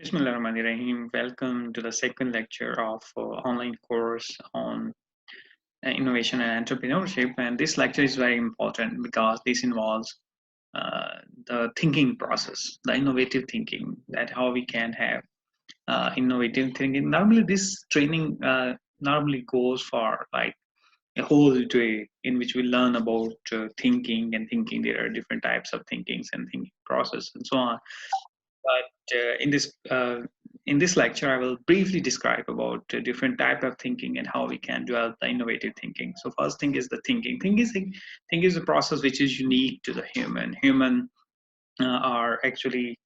Bismillahirrahmanirrahim. Welcome to the second lecture of online course on innovation and entrepreneurship. And this lecture is very important because this involves the thinking process, the innovative thinking, that how we can have innovative thinking. Normally, this training normally goes for like a whole day in which we learn about thinking and thinking. There are different types of thinkings and thinking process and so on. But in this lecture, I will briefly describe about different type of thinking and how we can develop the innovative thinking. So first thing is the thinking. Think is a process which is unique to the human. Human are actually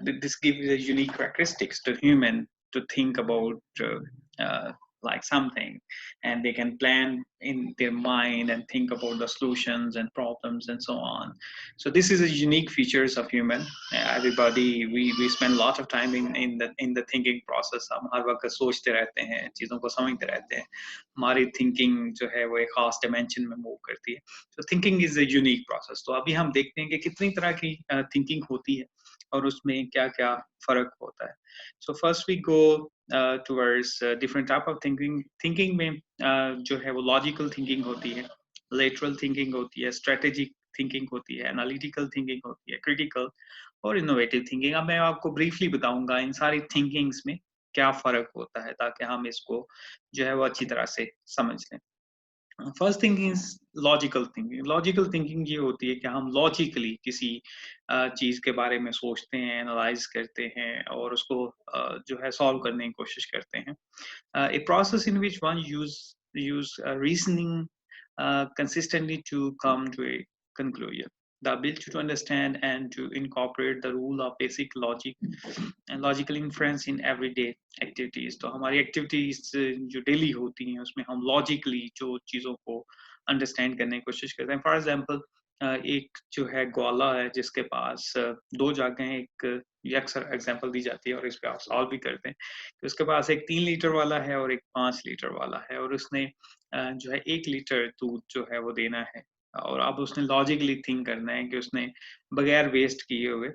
this gives a unique characteristics to human to think about like something, and they can plan in their mind and think about the solutions and problems and so on. So this is a unique features of human. Everybody, we spend a lot of time in the thinking process. हम हर वक्त सोचते रहते हैं, चीज़ों को समझते रहते हैं. हमारी थिंकिंग जो है वो एक खास डिमेंशन में मूव करती है. तो thinking is a unique process. तो अभी हम देखते हैं कि कितनी तरह की थिंकिंग होती है और उसमें क्या क्या फर्क होता है. So first we go towards different type of thinking. Thinking में जो है वो लॉजिकल थिंकिंग होती है, लेटरल थिंकिंग होती है, स्ट्रेटेजिक थिंकिंग होती है, एनालिटिकल थिंकिंग होती है, क्रिटिकल और इनोवेटिव थिंकिंग. अब मैं आपको ब्रीफली बताऊंगा इन सारी थिंकिंग्स में क्या फर्क होता है ताकि हम इसको जो है वो अच्छी तरह से समझ लें. First thinking is logical thinking. Logical thinking ये होती है कि हम लॉजिकली किसी चीज के बारे में सोचते हैं, एनालाइज करते हैं और उसको जो है सॉल्व करने की कोशिश करते हैं. A process in which one use reasoning consistently to come to a conclusion. The ability to understand and to incorporate the rule of basic logic and logical inference in everyday activities. तो हमारी activities जो daily होती हैं उसमें हम logically जो चीज़ों को understand करने की कोशिश करते हैं. For example, एक जो है ग्वाला है जिसके पास दो जगह एक ये अक्सर एग्जांपल दी जाती है और इस पे आप सॉल्व भी करते हैं कि उसके पास एक 3 लीटर वाला है और एक 5 लीटर वाला है और उसने जो है 1 लीटर दूध जो है वो देना है. और अब उसने लॉजिकली थिंक करना है कि उसने बगैर वेस्ट किए हुए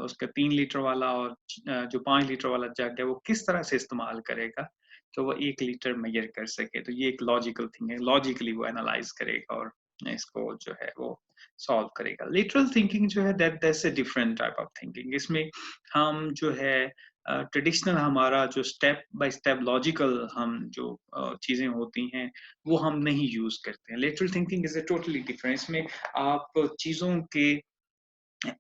उसका 3 लीटर वाला और जो 5 लीटर वाला जग है वो किस तरह से इस्तेमाल करेगा तो वो 1 लीटर मेजर कर सके. तो ये एक लॉजिकल थिंग है. लॉजिकली वो एनालाइज करेगा और इसको जो है वो सॉल्व करेगा. लिटरल थिंकिंग जो है that's a different type of thinking. इसमें हम जो है ट्रेडिशनल हमारा जो स्टेप बाय स्टेप लॉजिकल हम जो चीजें होती हैं वो हम नहीं यूज करते हैं. Literal thinking is a totally different. इसमें आप चीजों के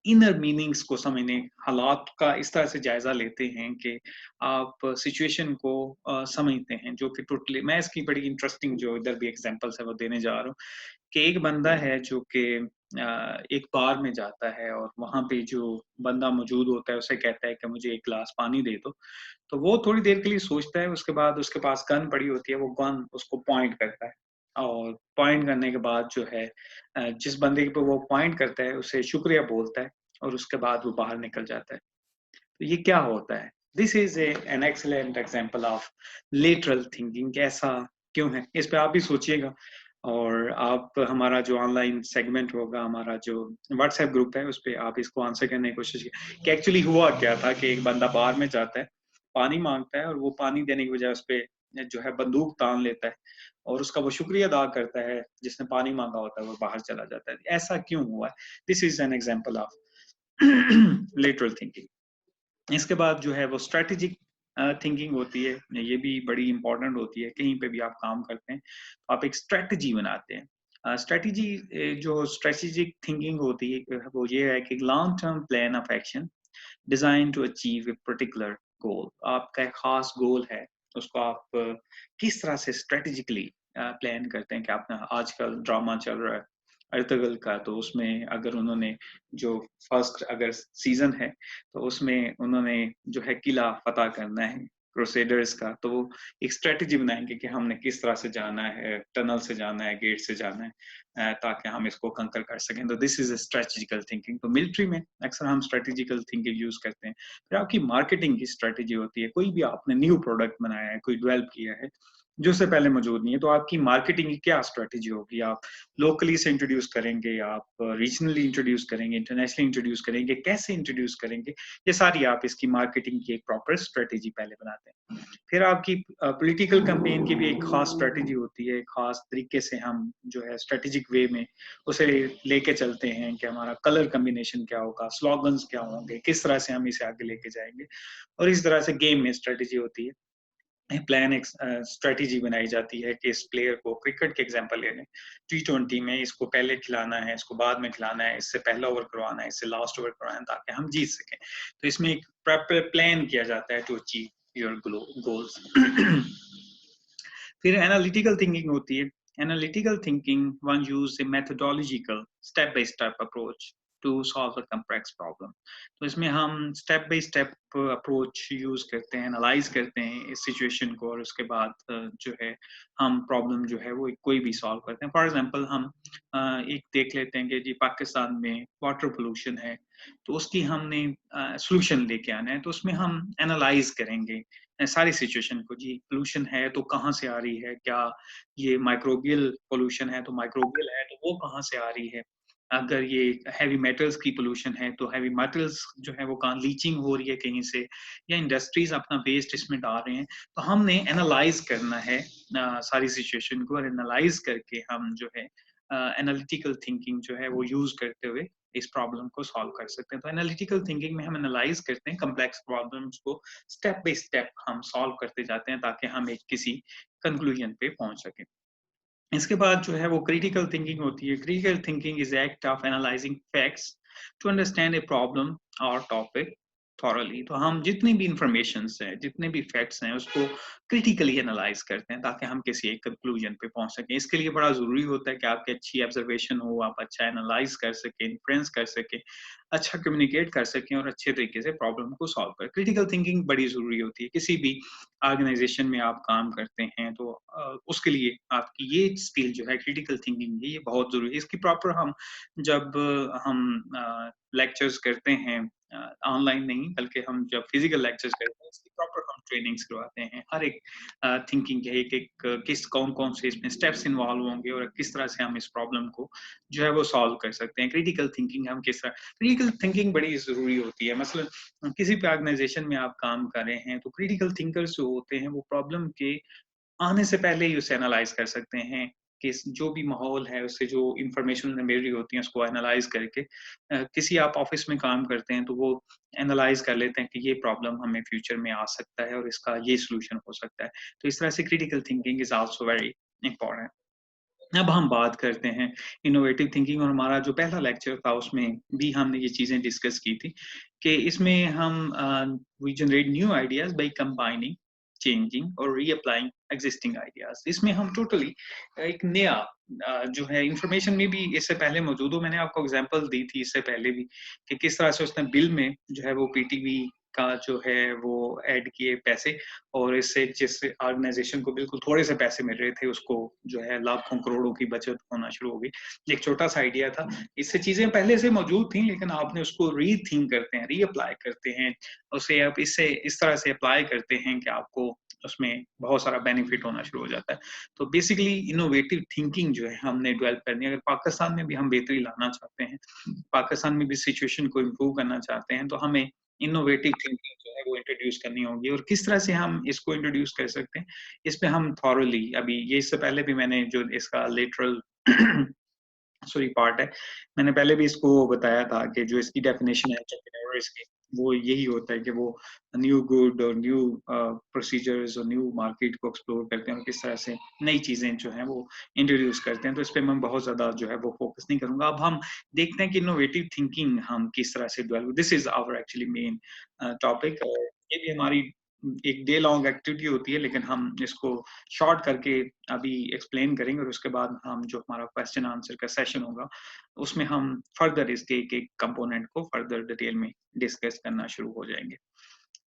इनर मीनिंग्स को समझने, हालात का इस तरह से जायजा लेते हैं कि आप सिचुएशन को समझते हैं, जो कि टोटली. मैं इसकी बड़ी इंटरेस्टिंग जो इधर भी एग्जांपल्स है वो देने जा रहा हूँ कि एक बंदा है जो कि एक बार में जाता है और वहां पे जो बंदा मौजूद होता है उसे कहता है कि मुझे एक गिलास पानी दे दो. तो वो थोड़ी देर के लिए सोचता है, उसके बाद उसके पास गन पड़ी होती है, वो गन उसको पॉइंट करता है और पॉइंट करने के बाद जो है जिस बंदे पे वो पॉइंट करता है उसे शुक्रिया बोलता है और उसके बाद वो बाहर निकल जाता है. तो ये क्या होता है? This is an excellent example of lateral thinking. ऐसा क्यों है? इस पे आप भी सोचिएगा और आप हमारा जो ऑनलाइन सेगमेंट होगा, हमारा जो व्हाट्सएप ग्रुप है, उस पे आप इसको आंसर करने की कोशिश कीजिए कि एक्चुअली हुआ क्या था कि एक बंदा बार में जाता है, पानी मांगता है और वो पानी देने की बजाय उस पे जो है बंदूक तान लेता है और उसका वो शुक्रिया अदा करता है जिसने पानी मांगा होता है, वो बाहर चला जाता है. ऐसा क्यों हुआ है? This is an example of lateral thinking. इसके बाद जो है वो स्ट्रेटेजिक थिंकिंग होती है. ये भी बड़ी इंपॉर्टेंट होती है. कहीं पे भी आप काम करते हैं तो आप एक स्ट्रेटजी बनाते हैं. स्ट्रेटजी जो स्ट्रेटेजिक थिंकिंग होती है वो ये है कि long term plan of action design to achieve a particular goal. आपका एक खास गोल है, उसको आप किस तरह से स्ट्रेटेजिकली प्लान करते हैं. कि आपने आजकल ड्रामा चल रहा है अर्तगल का, तो उसमें अगर उन्होंने जो फर्स्ट अगर सीजन है तो उसमें उन्होंने जो है किला फतह करना है क्रूसेडर्स का, तो वो एक स्ट्रेटजी बनाएंगे कि हमने किस तरह से जाना है, टनल से जाना है, गेट से जाना है ताकि हम इसको कंकर कर सकें. तो this is a strategical thinking. तो मिलिट्री में अक्सर हम स्ट्रेटेजिकल थिंकिंग यूज करते हैं. फिर आपकी मार्केटिंग की स्ट्रेटेजी होती है. कोई भी आपने न्यू प्रोडक्ट बनाया है, कोई डेवलप किया है, जो उससे पहले मौजूद नहीं है। तो आपकी मार्केटिंग की क्या स्ट्रेटेजी होगी? आप लोकली से इंट्रोड्यूस करेंगे, आप रीजनली इंट्रोड्यूस करेंगे, इंटरनेशनली इंट्रोड्यूस करेंगे, कैसे इंट्रोड्यूस करेंगे? ये सारी आप इसकी मार्केटिंग की एक प्रॉपर स्ट्रेटेजी पहले बनाते हैं। फिर आपकी पॉलिटिकल कैंपेन की भी एक खास स्ट्रेटेजी होती है, खास तरीके से हम जो है स्ट्रेटेजिक वे में उसे लेके चलते हैं कि हमारा कलर कॉम्बिनेशन क्या होगा, स्लोगन्स क्या होंगे, किस तरह से हम इसे आगे लेके जाएँगे। और इस तरह से गेम में स्ट्रेटेजी होती है। प्लान एक स्ट्रेटेजी बनाई जाती है कि इस प्लेयर को, क्रिकेट के एग्जांपल ले लें, टी20 में इसको पहले खिलाना है, इसको बाद में खिलाना है, इससे पहला ओवर करवाना है, इससे लास्ट ओवर करवाना है ताकि हम जीत सकें। तो इसमें एक प्रॉपर प्लान किया जाता है टू अचीव योर गोल्स। फिर एनालिटिकल थिंकिंग होती है। Analytical thinking one use a methodological step by step approach to solve a complex problem. तो इसमें हम step by step approach use करते हैं, एनालाइज करते हैं इस सिचुएशन को, और उसके बाद जो है हम प्रॉब्लम जो है वो कोई भी सॉल्व करते हैं। फॉर एग्जांपल हम एक देख लेते हैं कि जी पाकिस्तान में वाटर पोल्यूशन है, तो उसकी हमने सोल्यूशन लेके आना है। तो उसमें हम एनालाइज करेंगे सारी सिचुएशन को, जी पोल्यूशन है तो कहाँ से आ रही है, क्या ये माइक्रोबियल पोल्यूशन है तो माइक्रोबियल है तो वो कहाँ से आ रही है, अगर ये हैवी मेटल्स की पोल्यूशन है तो हैवी मेटल्स जो है वो कहाँ लीचिंग हो रही है कहीं से, या इंडस्ट्रीज अपना वेस्ट इसमें डाल रहे हैं। तो हमने एनालाइज करना है सारी सिचुएशन को, और एनालाइज करके हम जो है एनालिटिकल थिंकिंग जो है वो यूज करते हुए इस प्रॉब्लम को सॉल्व कर सकते हैं। तो एनालिटिकल थिंकिंग में हम एनालाइज करते हैं कम्प्लेक्स प्रॉब्लम्स को, स्टेप बाय स्टेप हम सॉल्व करते जाते हैं ताकि हम एक किसी कंक्लूजन पे पहुंच सकें। इसके बाद जो है वो क्रिटिकल थिंकिंग होती है। Critical thinking is act of analysing facts to understand a problem और टॉपिक थॉरली। तो हम जितनी भी इंफॉर्मेशन हैं, जितने भी फैक्ट्स हैं, उसको क्रिटिकली एनालाइज करते हैं ताकि हम किसी एक कंक्लूजन पे पहुंच सकें। इसके लिए बड़ा जरूरी होता है कि आपकी अच्छी ऑब्जर्वेशन हो, आप अच्छा एनालाइज कर सकें, इन्फ्रेंस कर सकें, अच्छा कम्युनिकेट कर सकें और अच्छे तरीके से प्रॉब्लम को सॉल्व करें। क्रिटिकल थिंकिंग बड़ी जरूरी होती है। किसी भी ऑर्गेनाइजेशन में आप काम करते हैं तो उसके लिए आपकी ये स्किल जो है क्रिटिकल थिंकिंग ये बहुत जरूरी है। इसकी प्रॉपर हम जब हम लेक्चर्स करते हैं, ऑनलाइन नहीं बल्कि हम जब फिजिकल लेक्चर्स करते हैं, इसकी प्रॉपर हम ट्रेनिंग्स करवाते हैं। हर एक थिंकिंग के एक एक किस कौन कौन से इसमें स्टेप्स इन्वॉल्व होंगे और किस तरह से हम इस प्रॉब्लम को जो है वो सॉल्व कर सकते हैं। क्रिटिकल थिंकिंग हम किस तरह, क्रिटिकल थिंकिंग बड़ी जरूरी होती है। मसलन किसी भी ऑर्गेनाइजेशन में आप काम कर रहे हैं तो क्रिटिकल थिंकर्स जो होते हैं वो प्रॉब्लम के आने से पहले ही उसे एनालाइज कर सकते हैं कि जो भी माहौल है उससे जो इंफॉर्मेशन मिल रही होती है उसको एनालाइज करके किसी आप ऑफिस में काम करते हैं तो वो एनालाइज कर लेते हैं कि ये प्रॉब्लम हमें फ्यूचर में आ सकता है और इसका ये सोल्यूशन हो सकता है। तो इस तरह से critical thinking is also very important. अब हम बात करते हैं इनोवेटिव थिंकिंग, और हमारा जो पहला लेक्चर था उसमें भी हमने ये चीजें डिस्कस की थी कि इसमें हम we generate new ideas by combining, changing और रीअप्लाइंग एग्जिस्टिंग आइडियाज। इसमें हम टोटली एक नया जो है इंफॉर्मेशन में भी इससे पहले मौजूद हो। मैंने आपको एग्जांपल दी थी इससे पहले भी कि किस तरह से उसने बिल में जो है वो पीटीवी का जो है वो ऐड किए पैसे, और इससे जिस ऑर्गेनाइजेशन को बिल्कुल थोड़े से पैसे मिल रहे थे उसको जो है लाखों करोड़ों की बचत होना शुरू हो गई। एक छोटा सा आइडिया था, इससे चीजें पहले से मौजूद थी लेकिन आपने उसको रीथिंक करते हैं, रीअप्लाई करते हैं, उसे आप इससे इस तरह से अप्लाई करते हैं कि आपको उसमें बहुत सारा बेनिफिट होना शुरू हो जाता है। तो बेसिकली इनोवेटिव थिंकिंग जो है हमने डेवलप करनी है। अगर पाकिस्तान में भी हम बेहतरी लाना चाहते हैं, पाकिस्तान में भी सिचुएशन को इम्प्रूव करना चाहते हैं, तो हमें इनोवेटिव थिंकिंग जो है वो इंट्रोड्यूस करनी होगी। और किस तरह से हम इसको इंट्रोड्यूस कर सकते हैं, इस पे हम थॉरली अभी ये इससे पहले भी मैंने जो इसका लिटरल सॉरी पार्ट है, मैंने पहले भी इसको बताया था कि जो इसकी डेफिनेशन है एंटरप्रेन्योर्स की, वो यही होता है कि वो न्यू गुड और न्यू प्रोसीजर्स और न्यू मार्केट को एक्सप्लोर करते हैं और किस तरह से नई चीजें जो हैं वो इंट्रोड्यूस करते हैं। तो इस पे मैं बहुत ज्यादा जो है वो फोकस नहीं करूंगा। अब हम देखते हैं कि इनोवेटिव थिंकिंग हम किस तरह से develop, this is our actually main topic. ये भी हमारी एक डे लॉन्ग एक्टिविटी होती है लेकिन हम इसको शॉर्ट करके अभी एक्सप्लेन करेंगे, और उसके बाद हम जो हमारा क्वेश्चन आंसर का सेशन होगा उसमें हम फर्दर इसके एक एक कंपोनेंट को फर्दर डिटेल में डिस्कस करना शुरू हो जाएंगे।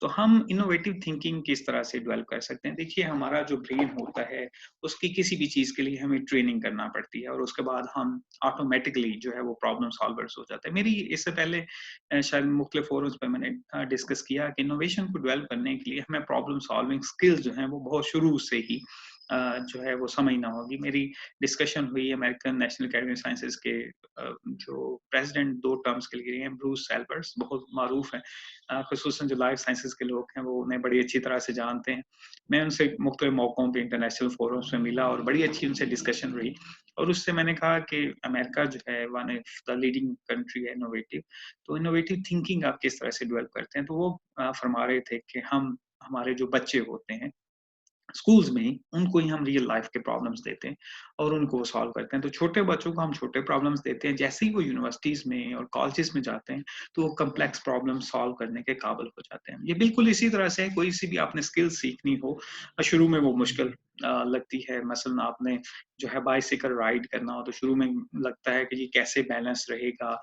तो हम इनोवेटिव थिंकिंग किस तरह से डेवलप कर सकते हैं? देखिए हमारा जो ब्रेन होता है उसकी किसी भी चीज के लिए हमें ट्रेनिंग करना पड़ती है और उसके बाद हम ऑटोमेटिकली जो है वो प्रॉब्लम सॉल्वर्स हो जाते हैं। मेरी इससे पहले शायद मुख्तलिफ फोरम्स पे मैंने डिस्कस किया कि इनोवेशन को डेवलप करने के लिए हमें प्रॉब्लम सॉल्विंग स्किल्स जो हैं वो बहुत शुरू से ही जो है वो समझना होगी। मेरी डिस्कशन हुई American national academy of sciences के जो प्रेज़िडेंट 2 टर्म्स के लिए हैं, ब्रूस सैल्बर्ट्स, बहुत मारूफ़ हैं। ख़ुसूसन जो लाइफ़ साइंसेज़ के लोग हैं, वो उन्हें बड़ी अच्छी तरह से जानते हैं। मैं उनसे मुख्तलिफ़ मौकों पे इंटरनेशनल फ़ोरम्स में मिला और बड़ी अच्छी उनसे डिस्कशन रही और उससे मैंने कहा कि अमेरिका जो है one of the leading country है इनोवेटिव, तो इनोवेटिव थिंकिंग आप किस तरह से डेवलप करते हैं? तो वो फरमा रहे थे कि हम हमारे जो बच्चे होते हैं स्कूल्स में ही उनको ही हम रियल लाइफ के प्रॉब्लम्स देते हैं और उनको वो सॉल्व करते हैं। तो छोटे बच्चों को हम छोटे प्रॉब्लम्स देते हैं, जैसे ही वो यूनिवर्सिटीज़ में और कॉलेजेस में जाते हैं, तो वो कॉम्प्लेक्स प्रॉब्लम सॉल्व करने के काबिल हो जाते हैं। ये बिल्कुल इसी तरह से है, कोई सी भी आपने स्किल सीखनी हो शुरू में वो मुश्किल लगती है। मसलन आपने जो है बाइसिकल राइड करना हो, तो शुरू में लगता है कि ये कैसे बैलेंस रहेगा।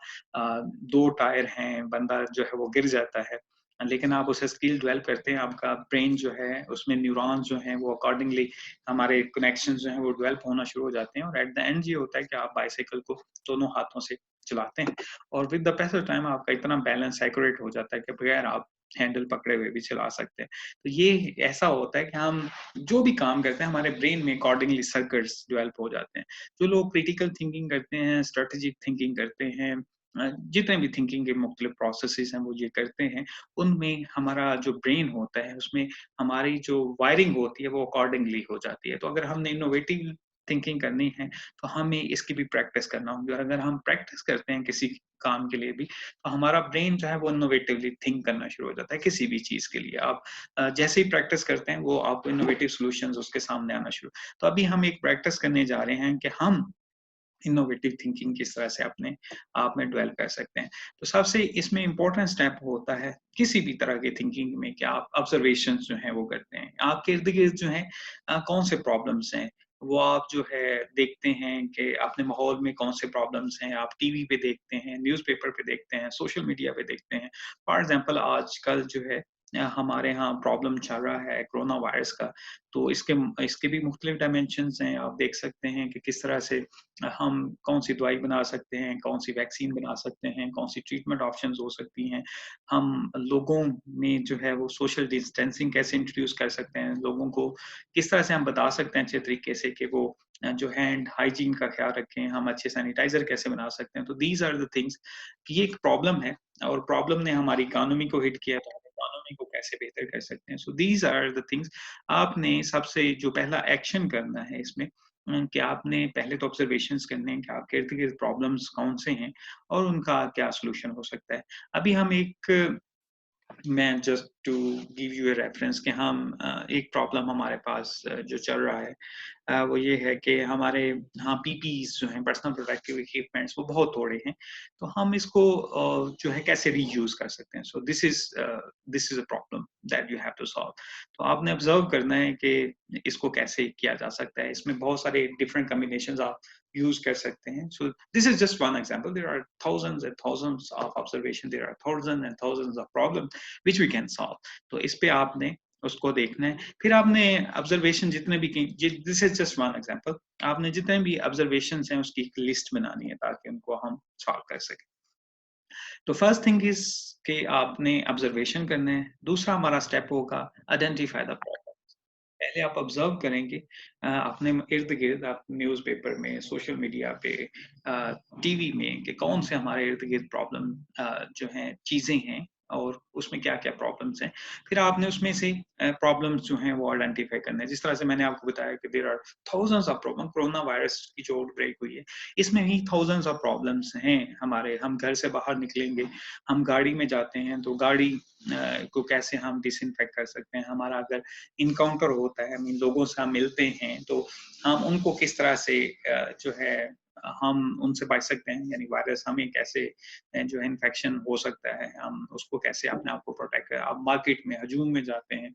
2 टायर हैं, बंदा जो है वो गिर जाता है। लेकिन आप उसे स्किल डेवलप करते हैं, आपका ब्रेन जो है उसमें न्यूरॉन्स जो हैं वो अकॉर्डिंगली हमारे कनेक्शंस जो हैं वो डेवलप होना शुरू हो जाते हैं और एट द एंड ये होता है कि आप बाइसाइकिल को दोनों हाथों से चलाते हैं और with the passage of time आपका इतना बैलेंस एक्यूरेट हो जाता है कि बगैर आप हैंडल पकड़े हुए भी चला सकते हैं। तो ये ऐसा होता है कि हम जो भी काम करते हैं हमारे ब्रेन में अकॉर्डिंगली सर्किट्स डेवलप हो जाते हैं। जो लोग क्रिटिकल थिंकिंग करते हैं, स्ट्रेटेजिक थिंकिंग करते हैं, जितने भी थिंकिंग के मुख्तलिफ प्रोसेसेस हैं वो ये करते हैं, उनमें हमारा जो ब्रेन होता है उसमें हमारी जो वायरिंग होती है वो अकॉर्डिंगली हो जाती है। तो अगर हमने इनोवेटिव थिंकिंग करनी है तो हमें इसकी भी प्रैक्टिस करना होगी और अगर हम प्रैक्टिस करते हैं किसी काम के लिए भी तो हमारा ब्रेन जो है वो इनोवेटिवली थिंक करना शुरू हो जाता है किसी भी चीज़ के लिए। आप जैसे ही प्रैक्टिस करते हैं वो आपको इनोवेटिव सॉल्यूशंस उसके सामने आना शुरू। तो अभी हम एक प्रैक्टिस करने जा रहे हैं कि हम इनोवेटिव थिंकिंग किस तरह से अपने आप में डेवलप कर सकते हैं। तो सबसे इसमें इम्पोर्टेंट स्टेप होता है किसी भी तरह की थिंकिंग में कि आप ऑब्जर्वेशंस जो हैं वो करते हैं। आपके इर्द-गिर्द जो हैं कौन से प्रॉब्लम्स हैं, वो आप जो है देखते हैं कि अपने माहौल में कौन से प्रॉब्लम्स हैं, आप टीवी पे देखते हैं, न्यूज़पेपर पे देखते हैं, सोशल मीडिया पे देखते हैं। फॉर एग्ज़ाम्पल आजकल जो है हमारे यहाँ प्रॉब्लम चल रहा है कोरोना वायरस का, तो इसके भी मुख्तलिफ डायमेंशंस हैं। आप देख सकते हैं कि किस तरह से हम कौन-सी दवाई बना सकते हैं, कौन-सी वैक्सीन बना सकते हैं, कौन-सी ट्रीटमेंट ऑप्शंस हो सकती हैं। हम लोगों में जो है वो सोशल डिस्टेंसिंग कैसे इंट्रोड्यूस कर सकते हैं, लोगों को किस तरह से हम बता सकते हैं अच्छे तरीके से कि वो जो हैंड हाइजीन का ख़्याल रखें, हम अच्छे सैनिटाइज़र कैसे बना सकते हैं। तो दीज़ आर द थिंग्स कि ये एक प्रॉब्लम है और प्रॉब्लम ने हमारी इकोनॉमी को हिट किया, तो हम इकोनॉमी को कैसे बेहतर कर सकते हैं। सो दीज़ आर द थिंग्स आपने सबसे जो पहला एक्शन करना है इसमें कि आपने पहले तो ऑब्जर्वेशंस करने हैं कि आपके इर्द-गिर्द प्रॉब्लम्स कौन से हैं और उनका क्या सॉल्यूशन हो सकता है। अभी हम एक मैं just to give you a reference कि हम एक प्रॉब्लम हमारे पास जो चल रहा है वो ये है कि हमारे यहाँ पीपीईज़ जो हैं पर्सनल प्रोटेक्टिव इक्विपमेंट्स वो बहुत थोड़े हैं। तो हम इसको जो है कैसे रीयूज़ कर सकते हैं। So this is a problem that you have to solve. तो आपने ऑब्ज़र्व करना है कि इसको कैसे किया जा सकता है। इसमें बहुत सारे डिफरेंट कॉम्बिनेशंस आप यूज़ कर सकते हैं। So this is just one example. There are thousands and thousands of observation, there are thousands and thousands of problem which we can solve. तो इस पे आपने उसको देखना है। फिर आपने ऑब्जर्वेशन जितने भी की this is just one example. आपने जितने भी ऑब्जर्वेशंस हैं उसकी एक लिस्ट बनानी है ताकि उनको हम सॉल्व कर सकें। तो फर्स्ट थिंग इज़ कि आपने ऑब्जर्वेशन करना है। दूसरा हमारा स्टेप होगा आइडेंटिफाई द प्रॉब्लम। पहले आप ऑब्जर्व करेंगे अपने इर्द-गिर्द आप न्यूज़पेपर में, सोशल मीडिया पे, टीवी में कि कौन से हमारे इर्द-गिर्द प्रॉब्लम जो हैं चीज़ें हैं और उसमें क्या-क्या प्रॉब्लम्स हैं। फिर आपने उसमें से प्रॉब्लम्स जो हैं वो आइडेंटिफाई करने हैं। जिस तरह से मैंने आपको बताया कि there are thousands of problem corona virus की जो आउटब्रेक हुई है, इसमें भी थाउज़ेंड्स ऑफ प्रॉब्लम्स हैं हमारे। हम घर से बाहर निकलेंगे, हम गाड़ी में जाते हैं तो गाड़ी को कैसे हम डिसइंफेक्ट कर सकते हैं। हमारा अगर इनकाउंटर होता है, आई मीन लोगों से हम मिलते हैं, तो हम उनको किस तरह से जो है हम उनसे बच सकते हैं, यानी वायरस हमें कैसे जो है इन्फेक्शन हो सकता है, हम उसको कैसे अपने आप को प्रोटेक्ट करें। आप मार्केट में हजूम में जाते हैं,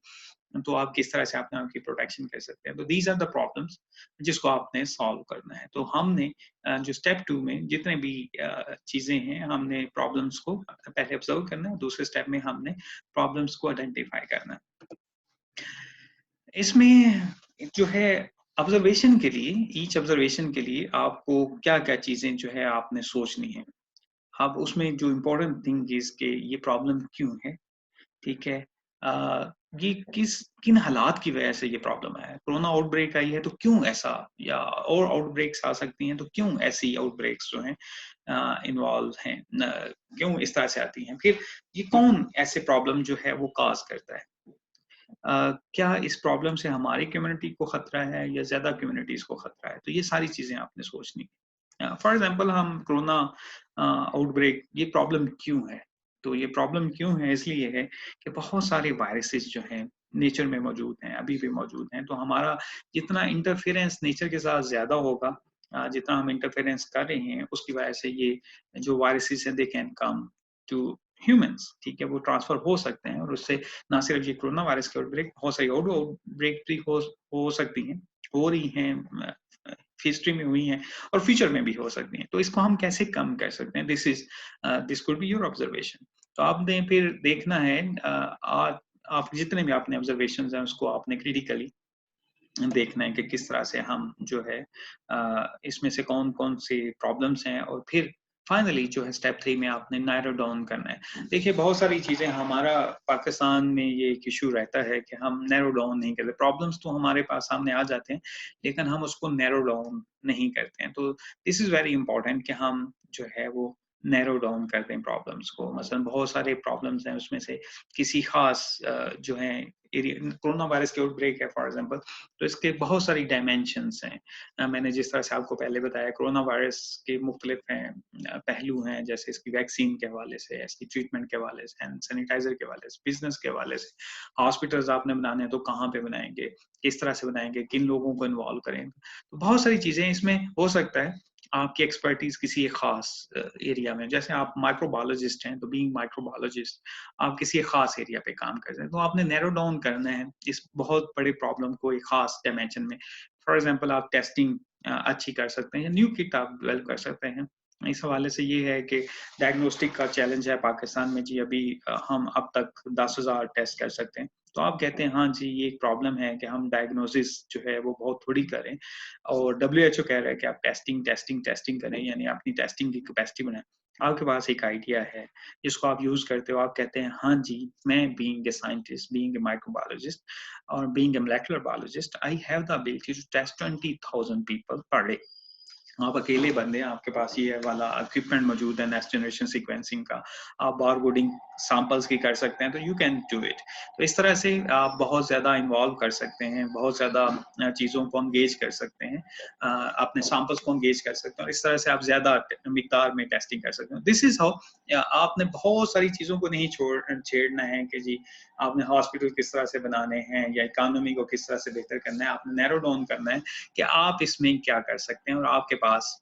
तो आप किस तरह से अपने आप की प्रोटेक्शन कर सकते हैं। तो दीज़ आर द प्रॉब्लम्स जिसको आपने सॉल्व करना है। तो हमने जो स्टेप 2 में जितने भी चीज़ें हैं, हमने प्रॉब्लम्स को पहले ऑब्जर्व करना है, दूसरे स्टेप में हमने प्रॉब्लम्स को आइडेंटिफाई करना है। इसमें जो है ऑब्जर्वेशन के लिए ईच ऑब्जर्वेशन के लिए आपको क्या-क्या चीज़ें जो है आपने सोचनी है। अब उसमें जो इम्पोर्टेंट थिंग इज़ कि ये प्रॉब्लम क्यों है, ठीक है? ये किन हालात की वजह से ये प्रॉब्लम है। कोरोना आउटब्रेक आई है तो क्यों ऐसा, या और आउटब्रेक्स आ सकती हैं तो क्यों ऐसी आउटब्रेक्स जो हैं इन्वॉल्व हैं, क्यों इस तरह से आती हैं। फिर ये कौन ऐसे प्रॉब्लम जो है वो काज करता है। क्या इस प्रॉब्लम से हमारी कम्युनिटी को खतरा है या ज्यादा कम्युनिटीज को खतरा है, तो ये सारी चीजें आपने सोचनी। फॉर एग्जाम्पल हम कोरोना आउटब्रेक, ये प्रॉब्लम क्यों है, तो ये प्रॉब्लम क्यों है इसलिए है कि बहुत सारे वायरसेस जो हैं नेचर में मौजूद हैं, अभी भी मौजूद हैं। तो हमारा जितना इंटरफेरेंस नेचर के साथ ज्यादा होगा, जितना हम इंटरफेरेंस कर रहे हैं उसकी वजह से ये जो वायरसेस हैं they can come to humans, ठीक है, वो ट्रांसफर हो सकते हैं। और उससे ना सिर्फ ये कोरोना वायरस के आउटब्रेक, बहुत सारी और आउटब्रेक भी हो सकती हैं, हो रही हैं, हिस्ट्री में हुई हैं और फ्यूचर में भी हो सकती हैं। तो इसको हम कैसे कम कर सकते हैं, this could be your observation. तो आपने फिर देखना है, आप जितने भी आपने ऑब्जर्वेशन हैं उसको आपने क्रिटिकली देखना है कि किस तरह से हम जो है इसमें से कौन कौन सी प्रॉब्लम्स हैं, और फिर फाइनली जो है स्टेप 3 में आपने नैरो डाउन करना है। देखिए बहुत सारी चीजें हमारा पाकिस्तान में ये एक इशू रहता है कि हम नैरो डाउन नहीं करते। प्रॉब्लम्स तो हमारे पास सामने आ जाते हैं लेकिन हम उसको नैरो डाउन नहीं करते हैं। तो दिस इज वेरी इंपॉर्टेंट कि हम जो है वो नैरो डाउन करते हैं प्रॉब्लम्स को। मसलन बहुत सारे प्रॉब्लम्स हैं, उसमें से किसी खास जो है कोरोना वायरस के आउटब्रेक है फॉर एग्जांपल, तो इसके बहुत सारी डायमेंशंस हैं। मैंने जिस तरह से आपको पहले बताया कोरोना वायरस के मुख्तलिफ हैं, पहलू हैं, जैसे इसकी वैक्सीन के हवाले से, इसकी ट्रीटमेंट के हवाले से, हैंड सैनिटाइजर के हवाले से, बिजनेस के हवाले से, हॉस्पिटल्स आपने बनाने हैं तो कहाँ पे बनाएंगे, किस तरह से बनाएंगे, किन लोगों को इन्वॉल्व करेंगे। तो बहुत सारी चीजें इसमें हो सकता है आपकी एक्सपर्टीज किसी एक खास एरिया में, जैसे आप माइक्रोबायोलॉजिस्ट हैं तो बीइंग माइक्रोबायोलॉजिस्ट आप किसी एक खास एरिया पे काम करते हैं, तो आपने नैरो डाउन करना है इस बहुत बड़े प्रॉब्लम को एक खास डायमेंशन में। फॉर एग्जांपल आप टेस्टिंग अच्छी कर सकते हैं, या न्यू किट आप डेवलप कर सकते हैं। इस हवाले से ये है कि डायग्नोस्टिक का चैलेंज है पाकिस्तान में जी। अभी हम अब तक 10,000 टेस्ट कर सकते हैं। तो आप कहते हैं हाँ जी ये एक प्रॉब्लम है कि हम डायग्नोसिस जो है वो बहुत थोड़ी करें, और डब्ल्यूएचओ कह रहा है कि आप टेस्टिंग टेस्टिंग टेस्टिंग करें, यानी अपनी टेस्टिंग की कैपेसिटी बढ़ाएं। आपके पास एक आइडिया है जिसको आप यूज करते हो, आप कहते हैं हाँ जी मैं being a scientist, being a microbiologist और being a molecular biologist, I have the ability to test 20,000 people per day. आप अकेले बंदे हैं, आपके पास ये वाला इक्विपमेंट मौजूद है नेक्स्ट जनरेशन सीक्वेंसिंग का, आप बारकोडिंग सैंपल्स की कर सकते हैं, तो यू कैन डू इट। तो इस तरह से आप बहुत ज़्यादा इन्वॉल्व कर सकते हैं, बहुत ज़्यादा चीज़ों को एंगेज कर सकते हैं, अपने सैंपल्स को एंगेज कर सकते हैं, और इस तरह से आप ज़्यादा मिकदार में टेस्टिंग कर सकते हैं। दिस इज हाउ आपने बहुत सारी चीज़ों को नहीं छेड़ना है कि जी आपने हॉस्पिटल किस तरह से बनाने हैं या इकोनॉमी को किस तरह से बेहतर करना है। आपने नैरो डाउन करना है कि आप इसमें क्या कर सकते हैं, और आपके पास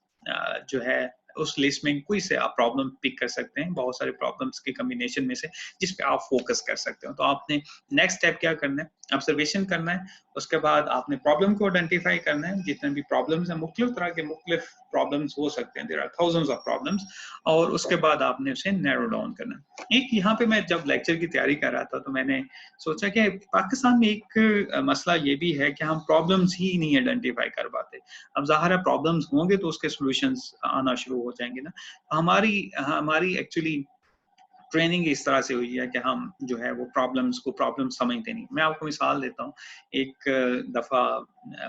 जो है उस लिस्ट में कोई से आप प्रॉब्लम पिक कर सकते हैं, बहुत सारे प्रॉब्लम्स के कॉम्बिनेशन में से जिस पे आप फोकस कर सकते हो। तो आपने नेक्स्ट स्टेप क्या करना है, ऑब्जर्वेशन करना है। उसके बाद आपने प्रॉब्लम को आइडेंटिफाई करना है, जितने भी प्रॉब्लम्स हैं मुख्तलिफ तरह के मुख्तलिफ प्रॉब्लम्स हो सकते हैं, there are thousands of problems, और उसके बाद आपने उसे नैरो डाउन करना है। एक यहाँ पे मैं जब लेक्चर की तैयारी कर रहा था तो मैंने सोचा कि पाकिस्तान में एक मसला ये भी है कि हम प्रॉब्लम्स ही नहीं आइडेंटिफाई कर पाते। अब ज़ाहिर है प्रॉब्लम्स होंगे तो उसके सॉल्यूशंस आना शुरू हो जाएंगे ना। हमारी हमारी एक्चुअली ट्रेनिंग इस तरह से हुई है कि हम जो है वो प्रॉब्लम्स को प्रॉब्लम समझते नहीं। मैं आपको मिसाल देता हूँ। एक दफ़ा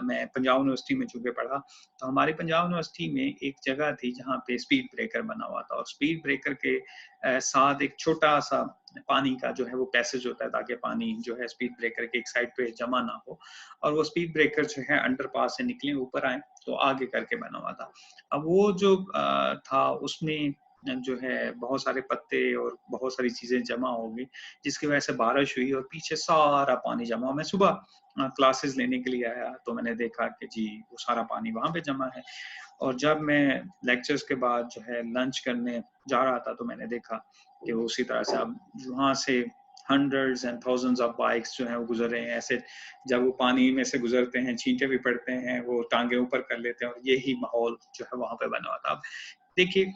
मैं पंजाब यूनिवर्सिटी में चूँकि पढ़ा, तो हमारी पंजाब यूनिवर्सिटी में एक जगह थी जहाँ पे स्पीड ब्रेकर बना हुआ था, और स्पीड ब्रेकर के साथ एक छोटा-सा पानी का जो है वो पैसेज होता है, ताकि पानी जो है स्पीड ब्रेकर के एक साइड पे जमा ना हो, और वो स्पीड ब्रेकर जो है अंडरपास से निकले ऊपर आए, तो आगे करके बना हुआ था। अब वो जो था उसमें जो है बहुत सारे पत्ते और बहुत सारी चीजें जमा हो गई, जिसकी वजह से बारिश हुई और पीछे सारा पानी जमा हुआ। मैं सुबह क्लासेस लेने के लिए आया तो मैंने देखा कि जी वो सारा पानी वहां पे जमा है, और जब मैं लेक्चर्स के बाद जो है लंच करने जा रहा था तो मैंने देखा कि वो उसी तरह से अब वहां से hundreds and thousands of bikes जो है वो गुजर रहे हैं ऐसे। जब वो पानी में से गुजरते हैं छींटे भी पड़ते हैं, वो टांगे ऊपर कर लेते हैं, और यही माहौल जो है वहां पे बना हुआ था। अब देखिए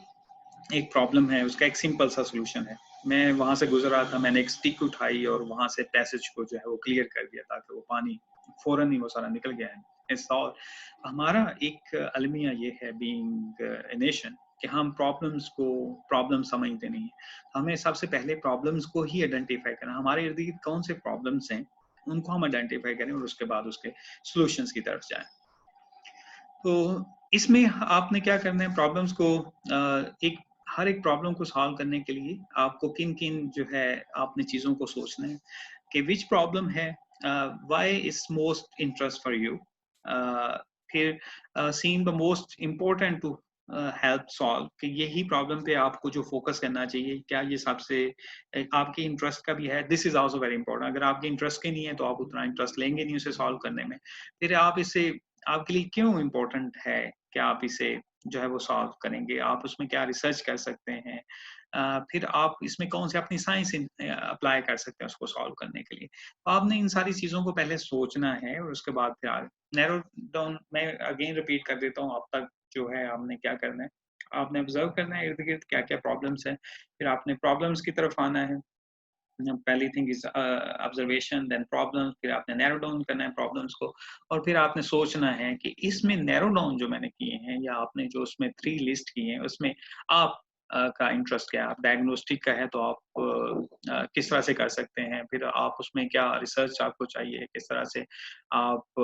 एक प्रॉब्लम है, उसका एक सिंपल सा सॉल्यूशन है। मैं वहां से गुजर रहा था, मैंने एक स्टिक उठाई और वहां से पैसेज को जो है वो क्लियर कर दिया, ताकि वो पानी फौरन ही वो सारा निकल गया है। It's all. हमारा एक अलमिया ये है बीइंग ए नेशन कि हम प्रॉब्लम्स को प्रॉब्लम समझते नहीं है। हमें सबसे पहले प्रॉब्लम्स को ही आइडेंटिफाई करना, हमारे इर्द गिर्द कौन से प्रॉब्लम्स हैं उनको हम आइडेंटिफाई करें और उसके बाद उसके सॉल्यूशंस की तरफ जाएँ। तो इसमें आपने क्या करना है, प्रॉब्लम्स को एक हर एक प्रॉब्लम को सॉल्व करने के लिए आपको किन-किन जो है आपने चीज़ों को सोचना है कि व्हिच प्रॉब्लम है, why is most interest for you, फिर seeing the most important to help solve, कि यही प्रॉब्लम पे आपको जो फोकस करना चाहिए, क्या ये सबसे आपके इंटरेस्ट का भी है, this is also very important. अगर आपके इंटरेस्ट के नहीं है तो आप उतना इंटरेस्ट लेंगे नहीं उसे सॉल्व करने में। फिर आप इसे, आपके लिए क्यों इम्पोर्टेंट है कि आप इसे जो है वो सॉल्व करेंगे, आप उसमें क्या रिसर्च कर सकते हैं, फिर आप इसमें कौन से अपनी साइंस अप्लाई कर सकते हैं उसको सॉल्व करने के लिए। तो आपने इन सारी चीज़ों को पहले सोचना है और उसके बाद फिर आगे नैरो डाउन, मैं अगेन रिपीट कर देता हूँ, अब तक जो है आपने क्या करना है, आपने ऑब्जर्व करना है इर्द-गिर्द क्या-क्या प्रॉब्लम्स हैं, फिर आपने प्रॉब्लम्स की तरफ आना है। पहली thing is observation, then problem, फिर आपने नैरो डाउन करना है प्रॉब्लम्स को, और फिर आपने सोचना है कि इसमें नैरो डाउन जो मैंने किए हैं या आपने जो उसमें 3 लिस्ट किए हैं, उसमें आप का इंटरेस्ट क्या है? आप डायग्नोस्टिक का है तो आप किस तरह से कर सकते हैं? फिर आप उसमें क्या रिसर्च आपको चाहिए? किस तरह से आप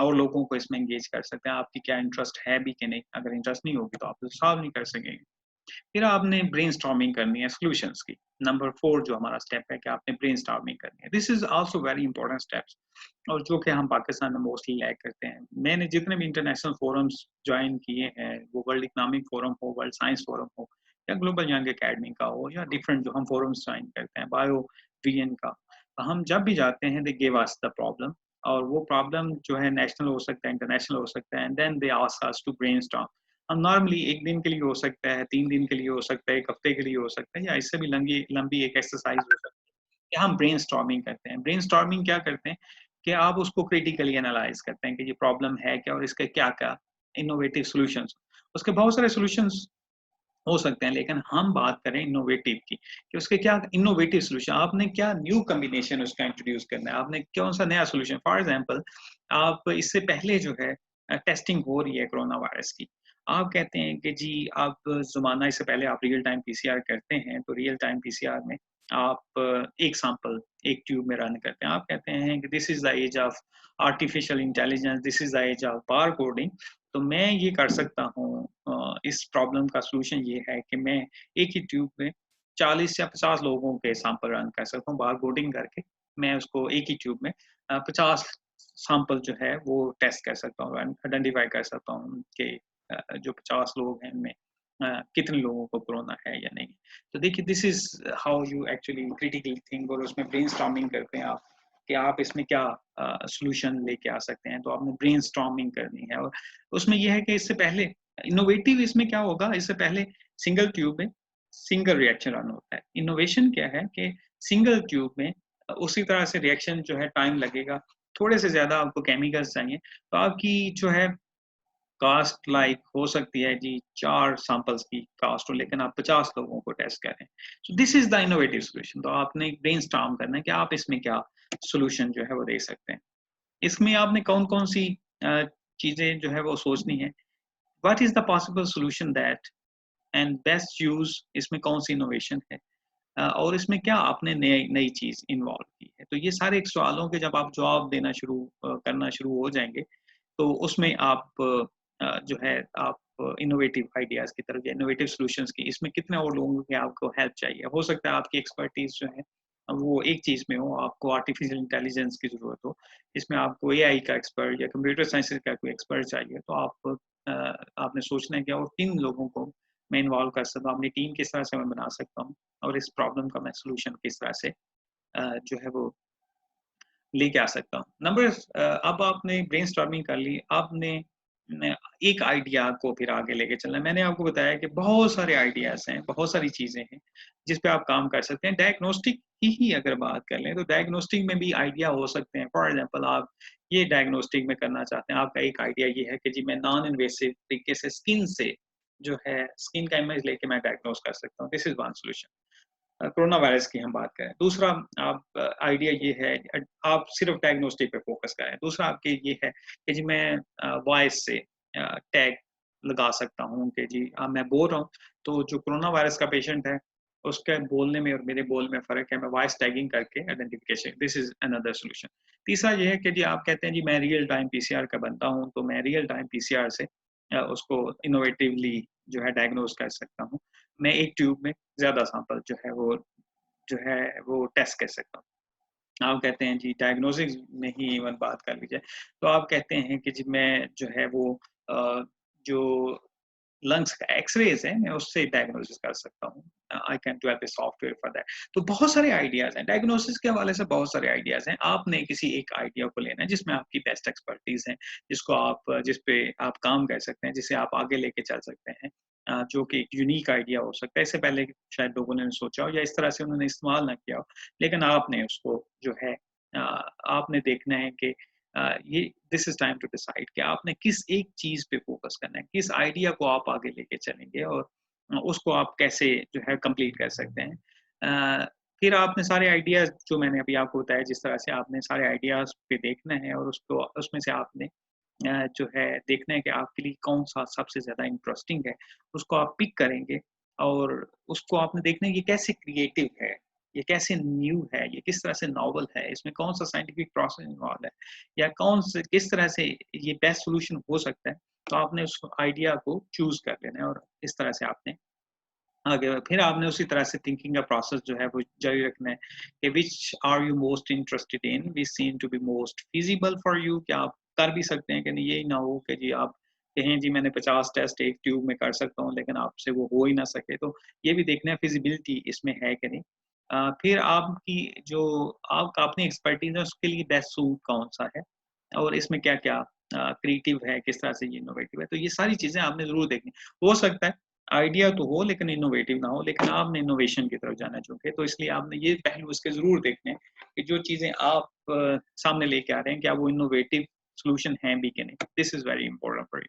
और लोगों को इसमें एंगेज कर सकते हैं? आपकी क्या इंटरेस्ट है भी कि नहीं? अगर इंटरेस्ट नहीं होगी तो आप उसे सॉल्व नहीं कर सकेंगे। फिर आपने ब्रेनस्टॉर्मिंग करनी है सॉल्यूशंस की। नंबर 4 जो हमारा स्टेप है कि आपने ब्रेनस्टॉर्मिंग करनी है। This is also very important steps, और जो कि हम पाकिस्तान में मोस्टली लैक करते हैं। मैंने जितने भी इंटरनेशनल फोरम्स जॉइन किए हैं, वो वर्ल्ड इकोनॉमिक फोरम हो, वर्ल्ड साइंस फोरम हो, या ग्लोबल यंग एकेडमी का हो, या डिफरेंट जो हम फोरम्स जॉइन करते हैं, बायो वीएन का। हम जब भी जाते हैं they give us the problem, और वो प्रॉब्लम जो है नेशनल हो सकता है, इंटरनेशनल हो सकता है, and then they ask us to brainstorm. हम नॉर्मली 1 दिन के लिए हो सकता है, 3 दिन के लिए हो सकता है, 1 हफ्ते के लिए हो सकता है, या इससे भी लंबी लंबी एक एक्सरसाइज हो सकती है कि हम ब्रेनस्टॉर्मिंग करते हैं। ब्रेनस्टॉर्मिंग क्या करते हैं कि आप उसको क्रिटिकली एनालाइज़ करते हैं कि ये प्रॉब्लम है क्या और इसके क्या-क्या इनोवेटिव सॉल्यूशंस। उसके बहुत सारे सॉल्यूशंस हो सकते हैं, लेकिन हम बात करें इनोवेटिव की, कि उसके क्या इनोवेटिव सॉल्यूशन, आपने क्या न्यू कॉम्बिनेशन उसका इंट्रोड्यूस करना है, आपने कौन-सा नया सॉल्यूशन। फॉर एग्जांपल, आप इससे पहले जो है टेस्टिंग हो रही है कोरोना वायरस की। आप कहते हैं कि जी आप ज़माना, इससे पहले आप रियल टाइम पीसीआर करते हैं, तो रियल टाइम पीसीआर में आप एक सैंपल एक ट्यूब में रन करते हैं। आप कहते हैं कि this is the age of artificial intelligence, this is the age of bar coding. तो मैं ये कर सकता हूँ, इस प्रॉब्लम का सॉल्यूशन ये है कि मैं एक ही ट्यूब में 40 या 50 लोगों के सैंपल रन कर सकता हूँ, बार कोडिंग करके। मैं उसको एक ही ट्यूब में 50 सैंपल जो है वो टेस्ट कर सकता हूँ, आइडेंटिफाई कर सकता हूँ कि जो 50 लोग हैं उनमें कितने लोगों को कोरोना है या नहीं। तो देखिए, this is how you actually critically think, और उसमें ब्रेनस्टॉर्मिंग करते हैं आप कि आप इसमें क्या सॉल्यूशन लेके आ सकते हैं। तो आपने ब्रेनस्टॉर्मिंग करनी है, और उसमें ये है कि इससे पहले इनोवेटिव इसमें क्या होगा, इससे पहले सिंगल ट्यूब में सिंगल रिएक्शन रन होता है। इनोवेशन क्या है कि सिंगल ट्यूब में उसी तरह से रिएक्शन जो है टाइम लगेगा, थोड़े से ज़्यादा आपको केमिकल्स चाहिए। तो आपकी जो है कास्ट लाइक हो सकती है जी 4 सैंपल्स की कास्ट हो, लेकिन आप 50 लोगों को टेस्ट कर रहे हैं। So this is the innovative solution. तो आपने ब्रेनस्टॉर्म करना है कि आप इसमें क्या सॉल्यूशन जो है वो दे सकते हैं। इसमें आपने कौन-कौन सी अ, चीज़ें जो है वो सोचनी है। What is the possible solution that and best use, इसमें कौन-सी इनोवेशन है, और इसमें क्या आपने नई नई चीज़ इन्वॉल्व की है। तो ये सारे एक सवालों के जब आप जवाब देना करना शुरू हो जाएँगे, तो उसमें आप जो है आप इनोवेटिव आइडियाज़ की तरफ या इनोवेटिव सॉल्यूशंस की, इसमें कितने और लोगों की आपको हेल्प चाहिए। हो सकता है आपकी एक्सपर्टीज़ जो है वो एक चीज़ में हो, आपको आर्टिफिशियल इंटेलिजेंस की ज़रूरत हो, इसमें आपको एआई का एक्सपर्ट या कंप्यूटर साइंसेज़ का कोई एक्सपर्ट चाहिए, तो आपने सोचना है कि और किन लोगों को मैं इन्वॉल्व कर सकता हूँ, अपनी टीम किस तरह से मैं बना सकता हूँ, और इस प्रॉब्लम का मैं सॉल्यूशन किस तरह से जो है वो लेके आ सकता हूँ। अब आपने ब्रेनस्टॉर्मिंग कर ली, आपने न एक आइडिया को फिर आगे लेके चलना है। मैंने आपको बताया कि बहुत सारे आइडियाज़ हैं, बहुत सारी चीज़ें हैं, जिस पे आप काम कर सकते हैं। डायग्नोस्टिक की ही अगर बात कर लें, तो डायग्नोस्टिक में भी आइडिया हो सकते हैं। फॉर एग्ज़ाम्पल, आप ये डायग्नोस्टिक में करना चाहते हैं, आपका एक आइडिया ये है कि जी मैं नॉन इन्वेसिव तरीके से स्किन से जो है, स्किन का इमेज लेके मैं डायग्नोज़ कर सकता हूँ। This is one solution. Corona virus की हम बात करें। दूसरा आप आइडिया ये है, आप सिर्फ़ डायग्नोस्टिक पे फ़ोकस करें। दूसरा आपके ये है कि जी मैं वॉइस से टैग लगा सकता हूँ कि जी मैं बोल रहा हूँ, तो जो कोरोना वायरस का पेशेंट है उसके बोलने में और मेरे बोल में फ़र्क है, मैं वॉइस टैगिंग करके identification, this is another solution. तीसरा ये है कि जी आप कहते हैं जी मैं रियल टाइम पीसीआर का बंदा हूँ, तो मैं रियल टाइम पीसीआर से उसको इनोवेटिवली जो है डायग्नोज़ कर सकता हूँ। मैं एक ट्यूब में ज़्यादा सैंपल जो है वो टेस्ट कर सकता हूँ। आप कहते हैं जी डायग्नोसिस में ही इवन बात कर लीजिए, तो आप कहते हैं कि जी मैं जो है वो जो लंग्स का एक्स-रेज़ है, मैं उससे डायग्नोसिस कर सकता हूँ। I can develop a software for that. तो बहुत सारे आइडियाज़ हैं, डायग्नोसिस के हवाले से बहुत सारे आइडियाज़ हैं। आपने किसी एक आइडिया को लेना है जिसमें आपकी बेस्ट एक्सपर्टीज़ है, जिस पे आप काम कर सकते हैं, जिसे आप आगे लेके चल सकते हैं। जो कि एक यूनिक आइडिया हो सकता है, इससे पहले शायद लोगों ने सोचा हो या इस तरह से उन्होंने इस्तेमाल ना किया हो। लेकिन आपने उसको जो है अ, आपने देखना है कि ये this is time to decide कि आपने किस एक चीज़ पे फ़ोकस करना है, किस आइडिया को आप आगे लेके चलेंगे और उसको आप कैसे जो है कंप्लीट कर सकते हैं। अ, फिर आपने सारे आइडियाज़ जो मैंने अभी आपको बताया जिस तरह से आपने सारे आइडियाज़ पे देखना है और उसको उसमें से आपने जो है देखना है कि आपके लिए कौन-सा सबसे ज़्यादा इंटरेस्टिंग है, उसको आप पिक करेंगे और उसको आपने देखना है ये कैसे क्रिएटिव है, ये कैसे न्यू है, ये किस तरह से नॉवल है, इसमें कौन-सा साइंटिफिक प्रोसेस इन्वॉल्व है या किस तरह से ये बेस्ट सॉल्यूशन हो सकता है। तो आपने उस आइडिया को चूज़ कर लेना है और इस तरह से आपने आगे फिर आपने उसी तरह से थिंकिंग का प्रोसेस जो है वो जारी रखना है कि which are you most interested in, which seem to be most feasible for you, क्या आप कर भी सकते हैं कि नहीं, ये ना हो कि जी आप कहें जी मैंने 50 टेस्ट एक ट्यूब में कर सकता हूँ लेकिन आपसे वो हो ही ना सके, तो ये भी देखना है फिजिबिलिटी इसमें है कि नहीं। फिर आपकी जो आप अपनी एक्सपर्टीज है उसके लिए बेस्ट सूट कौन सा है और इसमें क्या क्या क्रिएटिव है, किस तरह से ये इनोवेटिव है, तो ये सारी चीजें आपने जरूर देखनी। हो सकता है आइडिया तो हो लेकिन इनोवेटिव ना हो, लेकिन आपने इनोवेशन की तरफ जाना चाहोगे, तो इसलिए आपने ये पहलू इसके ज़रूर देखने हैं कि जो चीज़ें आप सामने लेके आ रहे हैं, क्या वो इनोवेटिव सॉल्यूशन हैं भी कि नहीं। This is very important for you.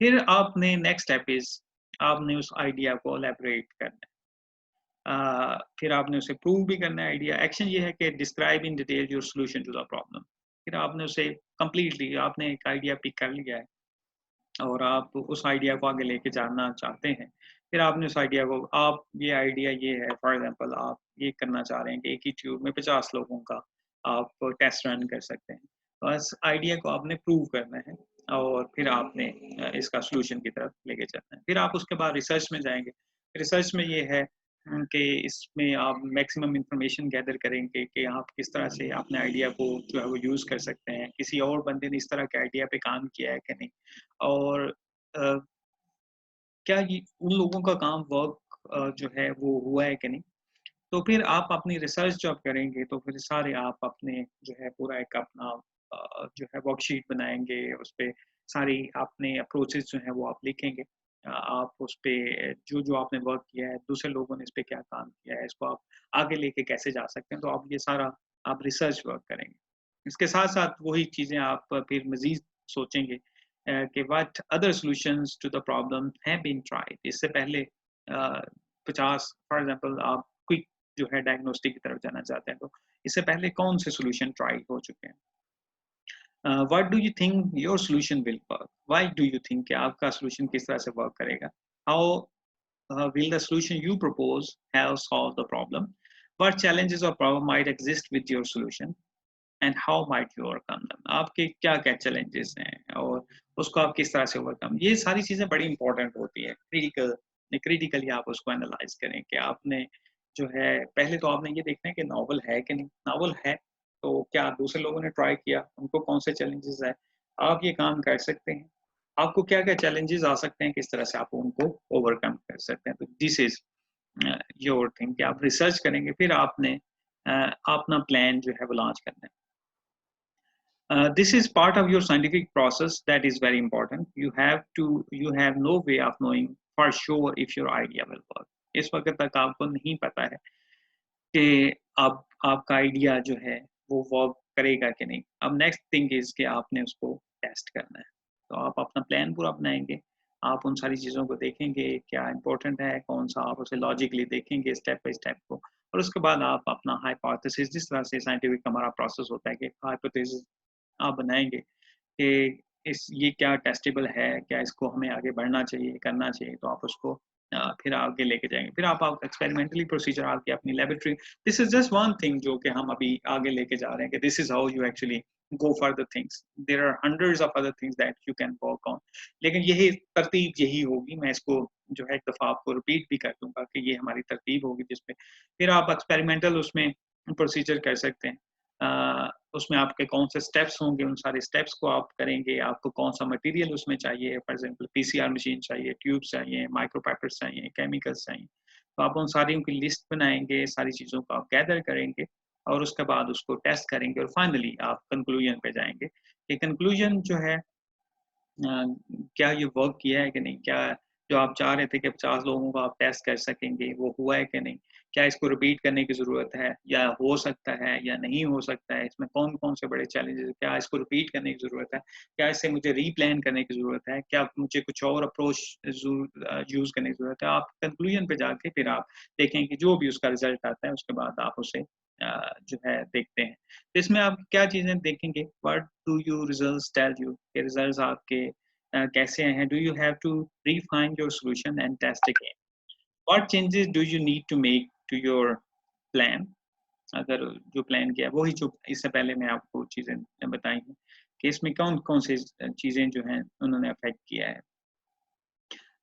फिर आपने नेक्स्ट स्टेप इज़ आपने उस आइडिया को एलैबोरेट करना है। फिर आपने उसे प्रूव भी करना है आइडिया। एक्शन ये है कि describe in detail your solution to the problem. फिर आपने उसे कंप्लीटली आपने एक आइडिया पिक कर लिया है और आप उस आइडिया को आगे लेके जाना चाहते हैं। फिर आपने उस आइडिया को आप ये आइडिया ये है फॉर एग्ज़ाम्पल आप ये करना चाह रहे हैं कि एक ही ट्यूब में 50 लोगों का आप टेस्ट रन कर सकते हैं। बस आइडिया को आपने प्रूव करना है और फिर आपने इसका सॉल्यूशन की तरफ लेके चलना है। फिर आप उसके बाद रिसर्च में जाएँगे। रिसर्च में ये है कि इसमें आप मैक्सिमम इन्फॉर्मेशन गैदर करेंगे कि आप किस तरह से अपने आइडिया को जो है वो यूज़ कर सकते हैं। किसी और बंदे ने इस तरह के आइडिया पे काम किया है कि नहीं? और अ, क्या ये उन लोगों का काम वर्क जो है वो हुआ है कि नहीं? तो फिर आप अपनी रिसर्च जब करेंगे तो फिर सारे आप अपने जो है पूरा एक अपना जो है वर्कशीट बनाएँगे, उसपे सारी अपने अप्रोचेज़ जो हैं वो आप लिखेंगे। आप उसपे जो-जो आपने वर्क किया है, दूसरे लोगों ने इस पे क्या काम किया है, इसको आप आगे लेके कैसे जा सकते हैं, तो आप ये सारा आप रिसर्च वर्क करेंगे। इसके साथ-साथ वही चीज़ें आप फिर मज़ीद सोचेंगे कि what other solutions to the problem have been tried. इससे पहले 50 फॉर एग्ज़ाम्पल आप क्विक जो है डायग्नोस्टिक की तरफ जाना चाहते हैं, तो इससे पहले कौन से सॉल्यूशन ट्राई हो चुके हैं? What do you think your solution will work? Why do you think कि आपका सॉल्यूशन किस तरह से वर्क करेगा? How will the solution you propose help solve the problem? What challenges or problem might exist with your solution? And how might you overcome them, आपके क्या-क्या challenges हैं और उसको आप किस तरह से ओवरकम, ये सारी चीज़ें बड़ी इंपॉर्टेंट होती है। क्रिटिकली आप उसको एनालाइज़ करें कि आपने जो है पहले तो आपने ये देखना है कि नॉवल है कि नहीं? नॉवल है, तो क्या दूसरे लोगों ने ट्राई किया? उनको कौन से चैलेंजेस हैं? आप ये काम कर सकते हैं? आपको क्या-क्या चैलेंजेस आ सकते हैं? किस तरह से आप उनको ओवरकम कर सकते हैं? तो दिस इज़ योर थिंग कि आप रिसर्च करेंगे, फिर आपने अपना प्लान जो है वो लॉन्च करना है। This is part of your scientific process that is very important. You have no way of knowing for sure if your idea will work. इस वक्त तक आपको नहीं पता है कि अब आपका आइडिया जो है वो वर्क करेगा कि नहीं। अब नेक्स्ट थिंग इज़ कि आपने उसको टेस्ट करना है। तो आप अपना प्लान पूरा बनाएँगे, आप उन सारी चीज़ों को देखेंगे, क्या इम्पोर्टेंट है, कौन-सा आप उसे लॉजिकली देखेंगे स्टेप बाय स्टेप को और उसके बाद आप अपना हाइपोथेसिस जिस तरह से साइंटिफिक हमारा प्रोसेस होता है कि हाइपोथेसिस आप बनाएँगे कि इस ये क्या टेस्टेबल है, क्या इसको हमें आगे बढ़ना चाहिए, करना चाहिए, तो आप उसको फिर आगे लेके जाएंगे। फिर आप एक्सपेरिमेंटली प्रोसीजर आपकी अपनी laboratory, this is just one thing जो कि हम अभी आगे लेके जा रहे हैं कि this is how you actually go for the things, there are hundreds of other things that you can work on. लेकिन यही तरतीब यही होगी, मैं इसको जो है एक दफा आपको रिपीट भी कर दूंगा कि ये हमारी तरतीब होगी, जिसमें फिर आप एक्सपेरिमेंटल उसमें प्रोसीजर कर सकते हैं। उसमें आपके कौन से स्टेप्स होंगे, उन सारे स्टेप्स को आप करेंगे। आपको कौन सा मटेरियल उसमें चाहिए, फॉर एग्जांपल पीसीआर मशीन चाहिए, ट्यूब्स चाहिए, माइक्रोपाइपेट्स चाहिए, केमिकल्स चाहिए। तो आप उन सारियों की लिस्ट बनाएंगे, सारी चीज़ों को आप गैदर करेंगे और उसके बाद उसको टेस्ट करेंगे और फाइनली आप कंक्लूजन पे जाएंगे। ये कंक्लूजन जो है क्या ये वर्क किया है कि नहीं, क्या जो आप चाह रहे थे कि 50 लोगों को आप टेस्ट कर सकेंगे, वो हुआ है कि नहीं, क्या इसको रिपीट करने की ज़रूरत है या हो सकता है या नहीं हो सकता है, इसमें कौन-कौन से बड़े चैलेंजेस हैं, क्या इसको रिपीट करने की ज़रूरत है, क्या इसे मुझे रीप्लान करने की ज़रूरत है, क्या मुझे कुछ और अप्रोच यूज़ करने की ज़रूरत है। आप कंक्लूजन पे जाके फिर आप देखें कि जो भी उसका रिज़ल्ट आता है उसके बाद आप उसे जो है देखते हैं। तो इसमें आप क्या चीज़ें देखेंगे, what do you results tell you, ये रिजल्ट्स आपके कैसे आए हैं, do you have to refine your solution and test again, what changes do you need to make to your plan. अगर जो प्लान किया वही जो इससे पहले मैं आपको चीज़ें बताई हैं कि इसमें कौन-कौन से चीज़ें जो हैं उन्होंने अफेक्ट किया है।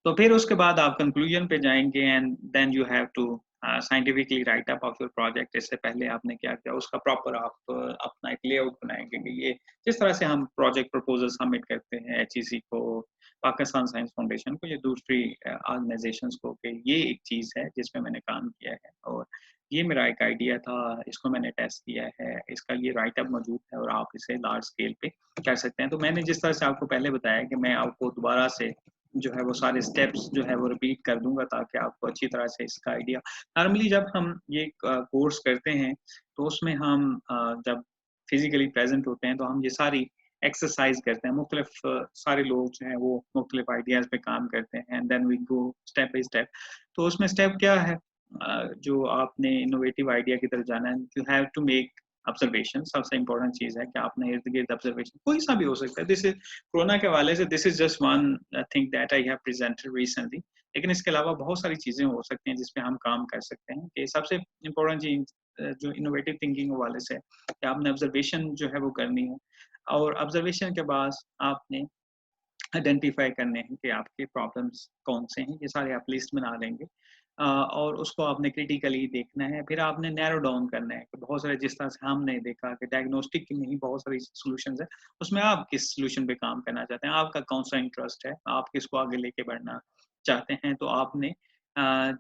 तो फिर उसके बाद आप कंक्लूजन पे जाएँगे and then you have to scientifically write up of your project. इससे पहले आपने क्या किया उसका प्रॉपर आप अपना एक लेआउट बनाएँगे कि ये जिस तरह से हम प्रोजेक्ट प्रपोज़ल सबमिट करते हैं एचईसी को, पाकिस्तान साइंस फाउंडेशन को या दूसरी ऑर्गनाइजेशंस को, कि ये एक चीज़ है जिस पे मैंने काम किया है और ये मेरा एक आइडिया था, इसको मैंने टेस्ट किया है, इसका ये राइट अप मौजूद है और आप इसे लार्ज स्केल पे कर सकते हैं। तो मैंने जिस तरह से आपको पहले बताया कि मैं आपको दोबारा से जो है वो सारे स्टेप्स जो है वो रिपीट कर दूँगा ताकि आपको अच्छी तरह से इसका आइडिया। नॉर्मली जब हम ये कोर्स करते हैं तो उसमें हम जब फिज़िकली प्रेज़ेंट होते हैं तो हम ये सारी एक्सरसाइज़ करते हैं। मुख्तलिफ सारे लोग जो हैं वो मुख्तलिफ आइडियाज़ पे काम करते हैं and then we go step by step. तो उसमें स्टेप क्या है, जो आपने इनोवेटिव आइडिया की तरफ जाना है, you have to make observation. सबसे इम्पोर्टेंट चीज़ है कि आपने इर्द-गिर्द ऑब्जर्वेशन कोई सा भी हो सकता है। दिस इज़ कोरोना के हवाले से this is just one thing that I have presented recently. लेकिन इसके अलावा बहुत सारी चीज़ें हो सकती हैं जिस पे हम काम कर सकते हैं। कि सबसे इम्पोर्टेंट चीज़ जो इनोवेटिव थिंकिंग के हवाले से है कि आपने ऑब्जर्वेशन जो है वो करनी है और ऑब्जर्वेशन के बाद आपने आइडेंटिफ़ाई करने हैं कि आपके प्रॉब्लम्स कौन से हैं, ये सारे आप लिस्ट बना लेंगे। और उसको आपने क्रिटिकली देखना है, फिर आपने नैरो डाउन करना है कि बहुत सारे जिस तरह से हमने देखा कि डायग्नोस्टिक में ही बहुत सारी सॉल्यूशंस हैं, उसमें आप किस सॉल्यूशन पे काम करना चाहते हैं, आपका कौन-सा इंटरेस्ट है, आप किसको आगे लेके बढ़ना चाहते हैं, तो आपने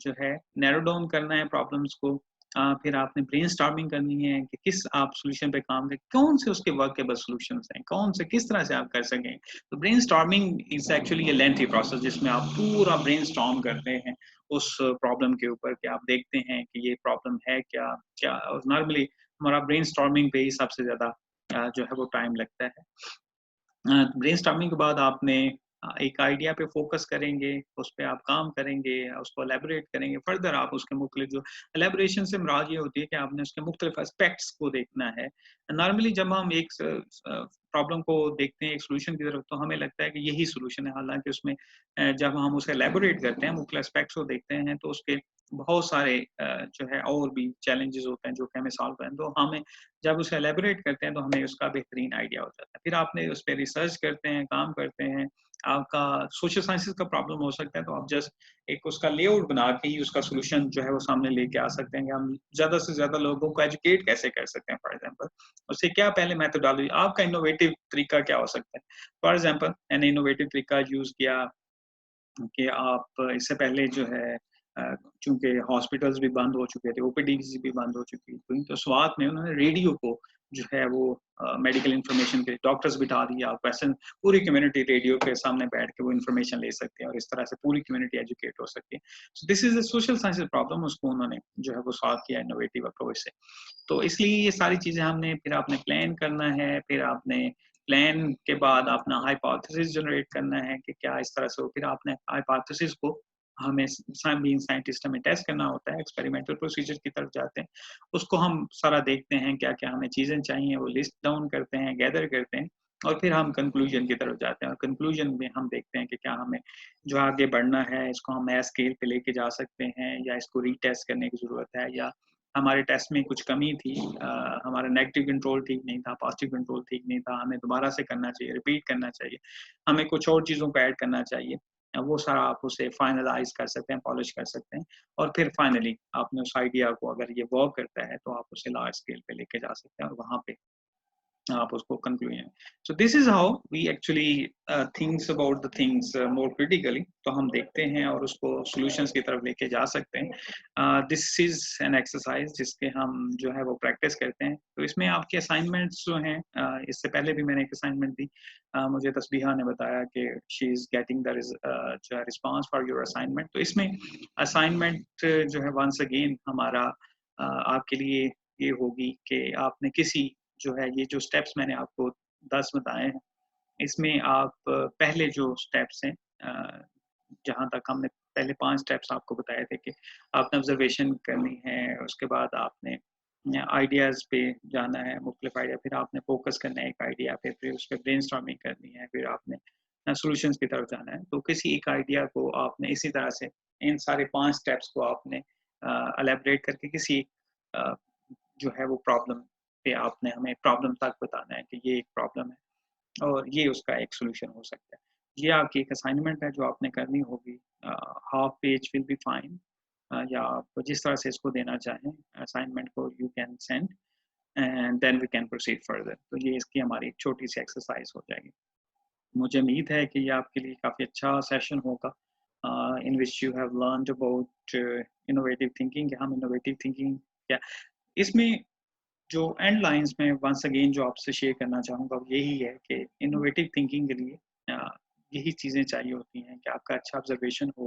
जो है नैरो डाउन करना है प्रॉब्लम्स को। फिर आपने ब्रेनस्टॉर्मिंग करनी है कि किस आप सॉल्यूशन पे काम करें, कौन से उसके वर्केबल सॉल्यूशंस हैं, कौन से किस तरह से आप कर सकें। तो brainstorming is actually a lengthy process जिसमें आप पूरा ब्रेनस्टॉर्म करते हैं उस प्रॉब्लम के ऊपर कि आप देखते हैं कि ये प्रॉब्लम है क्या? क्या और नॉर्मली हमारा ब्रेनस्टॉर्मिंग पे ही सबसे ज़्यादा जो है वो टाइम लगता है। ब्रेनस्टॉर्मिंग के बाद आपने एक आइडिया पे फ़ोकस करेंगे, उस पे आप काम करेंगे, उसको एलैबोरेट करेंगे। फर्दर आप उसके मुख्तलिफ जो एलैबोरेशन से मुराद ये होती है कि आपने उसके मुख्तलिफ एस्पेक्ट्स को देखना है। नॉर्मली जब हम एक प्रॉब्लम को देखते हैं एक सॉल्यूशन की तरफ तो हमें लगता है कि यही सॉल्यूशन है। हालाँकि उसमें जब हम उसे एलैबोरेट करते हैं, मुख्तलिफ एस्पेक्ट्स को देखते हैं तो उसके बहुत सारे जो है और भी चैलेंजेज़ होते हैं जो कि हमें सॉल्व करने हैं। तो हमें जब उसे एलैबोरेट करते हैं तो हमें उसका बेहतरीन आइडिया हो जाता है। फिर आपने उस पे रिसर्च करते हैं, काम करते हैं। आपका सोशल साइंसेज़ का प्रॉब्लम हो सकता है तो आप जस्ट एक उसका लेआउट बना के ही उसका सॉल्यूशन जो है वो सामने लेके आ सकते हैं कि हम ज़्यादा से ज़्यादा लोगों को एजुकेट कैसे कर सकते हैं फॉर एग्ज़ाम्पल। उससे क्या पहले मेथोडोलॉजी आपका इनोवेटिव तरीका क्या हो सकता है? फॉर एग्ज़ाम्पल मैंने इनोवेटिव तरीका यूज़ किया कि आप इससे पहले जो है चूँकि हॉस्पिटल्स भी बंद हो चुके थे, ओपीडीज़ भी बंद हो चुकी थी, तो स्वात में उन्होंने रेडियो को जो है वो मेडिकल इन्फॉर्मेशन के लिए डॉक्टर्स बिठा दिए। आप वैसे पूरी कम्युनिटी रेडियो के सामने बैठ के वो इन्फॉर्मेशन ले सकते हैं और इस तरह से पूरी कम्युनिटी एजुकेट हो सकती है। सो this is a social sciences problem, उसको उन्होंने जो है वो सॉल्व किया इनोवेटिव अप्रोच से। तो इसलिए ये सारी चीज़ें हमने फिर आपने प्लान करना है, फिर आपने प्लान के बाद अपना हाइपोथेसिस जनरेट करना है कि क्या इस तरह से हो। फिर आपने हाइपोथेसिस को हमें बीइंग साइंटिस्ट हमें टेस्ट करना होता है, एक्सपेरिमेंटल प्रोसीजर की तरफ जाते हैं। उसको हम सारा देखते हैं, क्या-क्या हमें चीज़ें चाहिए, वो लिस्ट डाउन करते हैं, गैदर करते हैं। और फिर हम कंक्लूजन की तरफ जाते हैं और कंक्लूजन में हम देखते हैं कि क्या हमें जो आगे बढ़ना है इसको हम नया स्केल पे लेके जा सकते हैं या इसको रीटेस्ट करने की ज़रूरत है या हमारे टेस्ट में कुछ कमी थी, हमारा नेगेटिव कंट्रोल ठीक नहीं था, पॉजिटिव कंट्रोल ठीक नहीं था, हमें दोबारा से करना चाहिए, रिपीट करना चाहिए, हमें कुछ और चीज़ों को ऐड करना चाहिए। वो सारा आप उसे फाइनलाइज़ कर सकते हैं, पॉलिश कर सकते हैं और फिर फाइनली आपने उस आइडिया को अगर ये वर्क करता है तो आप उसे लार्ज स्केल पे लेके जा सकते हैं और वहाँ पे आप उसको conclusion. So this is how we actually thinks about the things more critically. तो हम देखते हैं और उसको सॉल्यूशंस की तरफ लेके जा सकते हैं। दिस इज एन एक्सरसाइज जिसके हम जो है वो प्रैक्टिस करते हैं। तो इसमें आपके असाइनमेंट्स जो हैं, इससे पहले भी मैंने एक असाइनमेंट दी, मुझे तस्बीहा ने बताया कि शी इज गेटिंग द जो है रिस्पॉन्स फॉर योर असाइनमेंट। तो इसमें असाइनमेंट जो है वंस अगेन हमारा आपके लिए ये होगी कि आपने किसी जो है ये जो स्टेप्स मैंने आपको 10 बताए हैं, इसमें आप पहले जो स्टेप्स हैं, जहाँ तक हमने पहले 5 स्टेप्स आपको बताए थे कि आपने ऑब्जर्वेशन करनी है, उसके बाद आपने आइडियाज़ पे जाना है, मुख्तलिफ आइडिया, फिर आपने फ़ोकस करना है एक आइडिया पे, फिर उस पे ब्रेनस्टॉर्मिंग करनी है, फिर आपने सॉल्यूशंस की तरफ जाना है। तो किसी एक आइडिया को आपने इसी तरह से इन सारे 5 स्टेप्स को आपने एलैबोरेट करके किसी अ, जो है वो प्रॉब्लम पे आपने हमें प्रॉब्लम तक बताना है कि ये एक प्रॉब्लम है और ये उसका एक सॉल्यूशन हो सकता है। ये आपकी एक असाइनमेंट है जो आपने करनी होगी। Half page will be fine, या आप जिस तरह से इसको देना चाहें असाइनमेंट को you can send and then we can proceed further. तो ये इसकी हमारी एक छोटी सी एक्सरसाइज हो जाएगी। मुझे उम्मीद है कि ये आपके लिए काफ़ी अच्छा सेशन होगा, in which you have learned about innovative thinking. हम इनोवेटिव थिंकिंग क्या, इसमें जो एंड लाइंस में वंस अगेन जो आपसे शेयर करना चाहूँगा वो यही है कि इनोवेटिव थिंकिंग के लिए यही चीज़ें चाहिए होती हैं कि आपका अच्छा ऑब्जर्वेशन हो,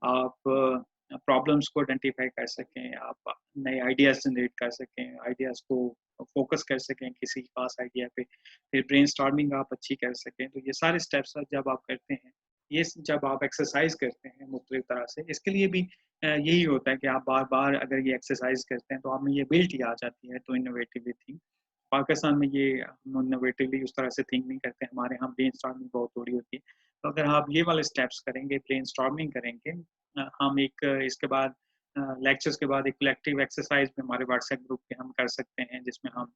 आप प्रॉब्लम्स को आइडेंटिफाई कर सकें, आप नए आइडियाज़ जनरेट कर सकें, आइडियाज़ को फोकस कर सकें किसी खास आइडिया पे, फिर ब्रेनस्टॉर्मिंग आप अच्छी कर सकें। तो ये सारे स्टेप्स जब आप करते हैं, ये जब आप एक्सरसाइज करते हैं मुख्तलिफ तरह से, इसके लिए भी यही होता है कि आप बार-बार अगर ये एक्सरसाइज करते हैं तो आप में ये एबिलिटी आ जाती है तो इनोवेटिवली थिंक। पाकिस्तान में ये हम इनोवेटिवली उस तरह से थिंक नहीं करते, हमारे यहाँ ब्रेनस्टॉर्मिंग बहुत थोड़ी होती है। तो अगर आप ये वाले स्टेप्स करेंगे, ब्रेनस्टॉर्मिंग करेंगे, हम एक इसके बाद लेक्चर्स के बाद एक कलेक्टिव एक्सरसाइज में हमारे व्हाट्सएप ग्रुप पे हम कर सकते हैं जिसमें हम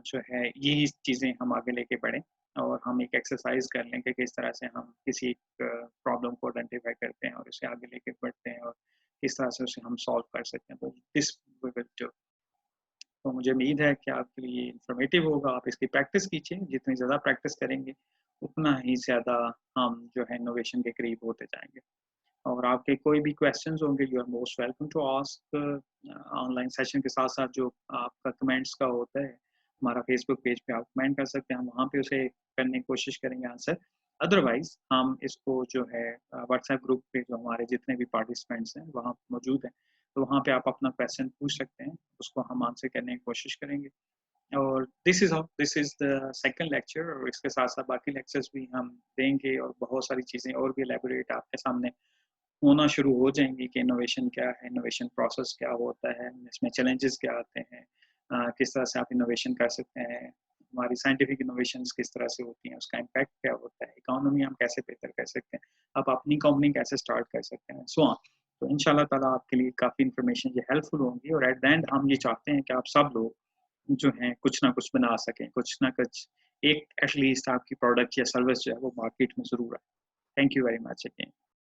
जो है यही चीज़ें हम आगे लेके बढ़ें और हम एक एक्सरसाइज कर लें कि किस तरह से हम किसी एक प्रॉब्लम को आइडेंटिफाई करते हैं और उसे आगे लेके बढ़ते हैं और किस तरह से उसे हम सॉल्व कर सकते हैं। तो दिस वी विल डू। तो मुझे उम्मीद है कि आपके लिए इन्फॉर्मेटिव होगा। आप इसकी प्रैक्टिस कीजिए, जितनी ज़्यादा प्रैक्टिस करेंगे उतना ही ज़्यादा हम जो है इनोवेशन के करीब होते जाएँगे। और आपके कोई भी क्वेश्चंस होंगे, you are most welcome to ask. Online session के साथ-साथ जो आपका कमेंट्स का होता है, हमारा फेसबुक पेज पे आप कमेंट कर सकते हैं, हम वहाँ पे उसे करने की कोशिश करेंगे आंसर। अदरवाइज़ हम इसको जो है व्हाट्सएप ग्रुप पे जो हमारे जितने भी पार्टिसिपेंट्स हैं, वहाँ मौजूद हैं, तो वहाँ पे आप अपना क्वेश्चन पूछ सकते हैं, उसको हम आंसर करने की कोशिश करेंगे। और this is the second lecture और इसके साथ-साथ बाकी लेक्चर्स भी हम देंगे और बहुत सारी चीज़ें और भी इलैबोरेट आपके सामने होना शुरू हो जाएँगी कि इनोवेशन क्या है, इनोवेशन प्रोसेस क्या होता है, इसमें चैलेंजेस क्या आते हैं, किस तरह से आप इनोवेशन कर सकते हैं, हमारी साइंटिफिक इनोवेशंस किस तरह से होती हैं, उसका इम्पैक्ट क्या होता है, इकोनॉमी हम कैसे बेहतर कर सकते हैं, आप अपनी कंपनी कैसे स्टार्ट कर सकते हैं, सो ऑन। तो इंशाल्लाह ताला आपके लिए काफ़ी इन्फॉर्मेशन ये हेल्पफुल होंगी और एट द एंड हम ये चाहते हैं कि आप सब लोग जो हैं कुछ ना कुछ बना सकें, कुछ ना कुछ एक एटलीस्ट आपकी प्रोडक्ट या सर्विस जो है वो मार्केट में ज़रूर आए। Thank you very much again.